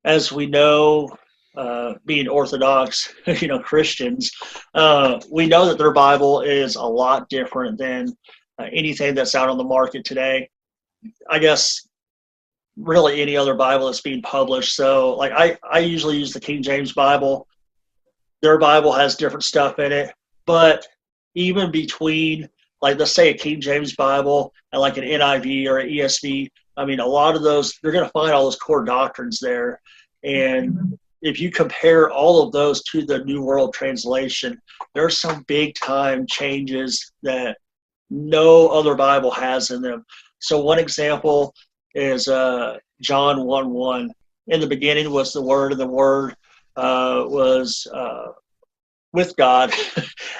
as we know, being Orthodox, Christians, we know that their Bible is a lot different than anything that's out on the market today. I guess really any other Bible that's being published. So, like, I usually use the King James Bible. Their Bible has different stuff in it, but even between, like, let's say a King James Bible and like an NIV or an ESV, I mean, a lot of those, you're going to find all those core doctrines there. And if you compare all of those to the New World Translation, there's some big time changes that no other Bible has in them. So one example is John 1:1. In the beginning was the Word, and the Word was with God,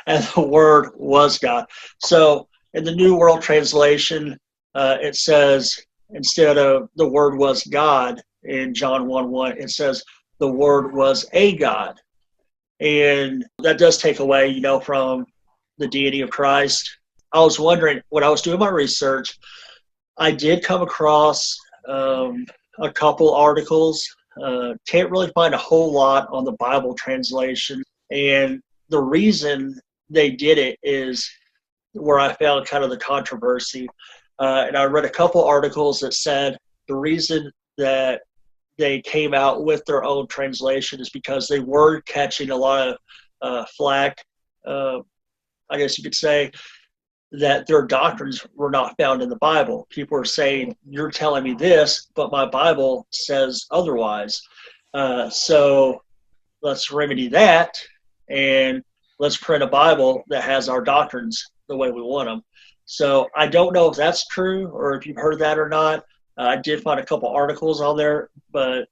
and the Word was God. So in the New World Translation, it says, instead of the Word was God in John 1:1, it says the Word was a God. And that does take away, from the deity of Christ. I was wondering, when I was doing my research, I did come across a couple articles. Can't really find a whole lot on the Bible translation. And the reason they did it is where I found kind of the controversy. And I read a couple articles that said the reason that they came out with their own translation is because they were catching a lot of flack, I guess you could say, that their doctrines were not found in the Bible. People are saying, you're telling me this, but my Bible says otherwise. So let's remedy that, and let's print a Bible that has our doctrines the way we want them. So I don't know if that's true or if you've heard that or not. I did find a couple articles on there, but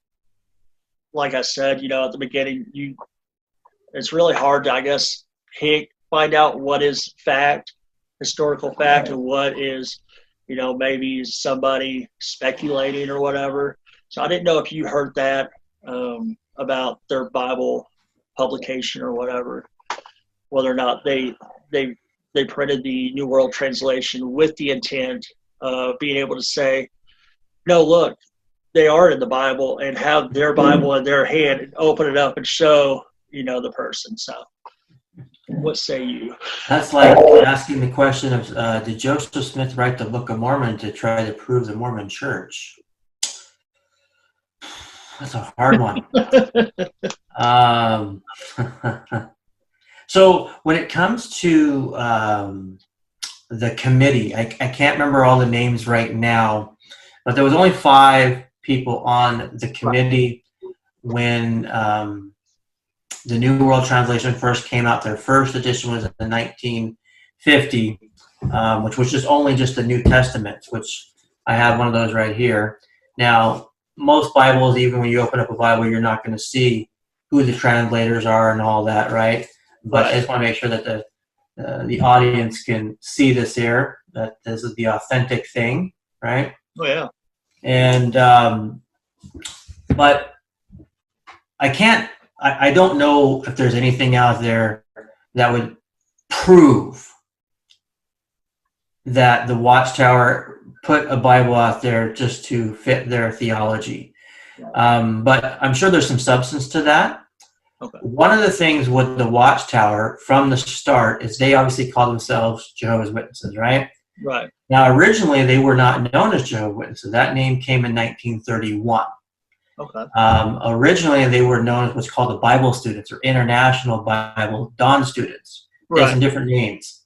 like I said, at the beginning, it's really hard to, I guess, find out what is fact, historical fact, and what is, maybe somebody speculating or whatever. So I didn't know if you heard that about their Bible publication or whatever, whether or not they printed the New World Translation with the intent of being able to say, no, look, they are in the Bible, and have their Bible in their hand and open it up and show, the person. So what say you? That's like asking the question of, did Joseph Smith write the Book of Mormon to try to prove the Mormon Church? That's a hard one. So when it comes to the committee, I can't remember all the names right now, but there was only 5 people on the committee when the New World Translation first came out. Their first edition was in 1950, which was just the New Testament, which I have one of those right here. Now, most Bibles, even when you open up a Bible, you're not going to see who the translators are and all that, right? But I just want to make sure that the audience can see this here, that this is the authentic thing, right? Oh, yeah. And, but I don't know if there's anything out there that would prove that the Watchtower put a Bible out there just to fit their theology. But I'm sure there's some substance to that. Okay. One of the things with the Watchtower from the start is they obviously call themselves Jehovah's Witnesses, right? Right. Now, originally, they were not known as Jehovah's Witnesses. That name came in 1931. Okay. Originally, they were known as what's called the Bible Students or International Bible Dawn Students. They had some different names.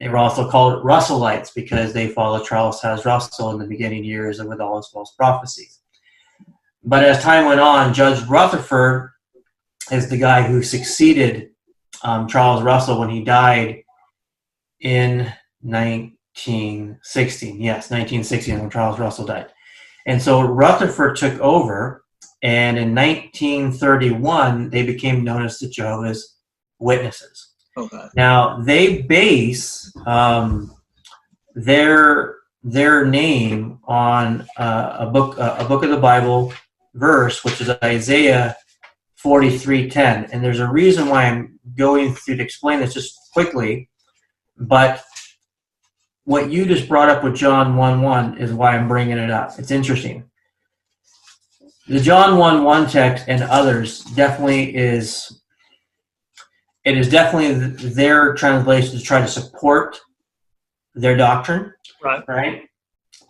They were also called Russellites because they followed Charles Taze Russell in the beginning years and with all his false prophecies. But as time went on, Judge Rutherford is the guy who succeeded Charles Russell when he died in 1916. Yes, 1916 when Charles Russell died. And so Rutherford took over, and in 1931, they became known as the Jehovah's Witnesses. Okay. Now, they base their name on a book of the Bible verse, which is Isaiah 43:10. And there's a reason why I'm going through to explain this just quickly, but what you just brought up with John 1:1 is why I'm bringing it up. It's interesting. The John 1:1 text and others definitely is. It is definitely their translation to try to support their doctrine, Right. right?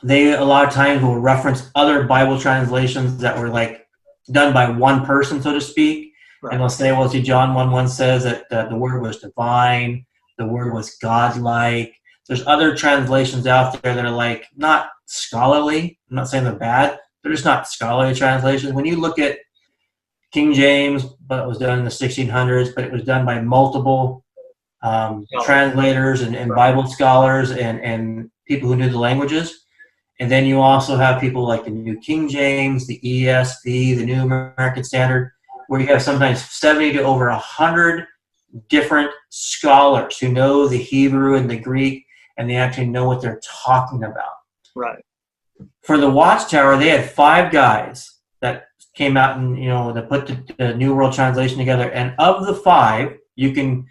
They a lot of times will reference other Bible translations that were like done by one person, so to speak, Right. and they'll say, "Well, see, John 1:1 says that the word was divine, the word was godlike." There's other translations out there that are like not scholarly. I'm not saying they're bad; they're just not scholarly translations. When you look at King James, but it was done in the 1600s, but it was done by multiple translators and Bible scholars and people who knew the languages. And then you also have people like the New King James, the ESV, the New American Standard, where you have sometimes 70 to over 100 different scholars who know the Hebrew and the Greek, and they actually know what they're talking about. Right. For the Watchtower, they had 5 guys that came out and, that put the New World Translation together. And of the 5, you can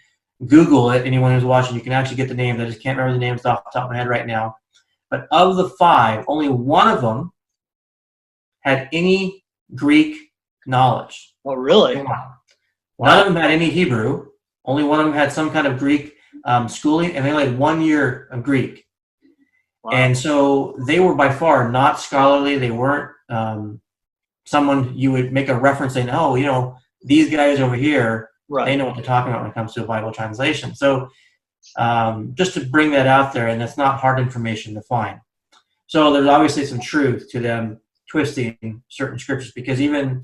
Google it, anyone who's watching, you can actually get the names. I just can't remember the names off the top of my head right now. But of the 5, only one of them had any Greek knowledge. Oh, really? None of them had any Hebrew. Only one of them had some kind of Greek schooling, and they only had 1 year of Greek. Wow. And so they were by far not scholarly. They weren't someone you would make a reference saying, "Oh, these guys over here, right, they know what they're talking about when it comes to a Bible translation." So just to bring that out there, and that's not hard information to find. So there's obviously some truth to them twisting certain scriptures, because even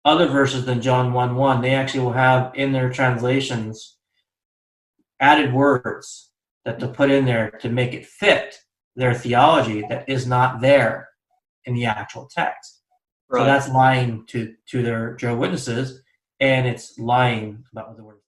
other verses than John 1:1, they actually will have in their translations added words that they'll put in there to make it fit their theology that is not there in the actual text. Right. So that's lying to their Jehovah's Witnesses, and it's lying about what the word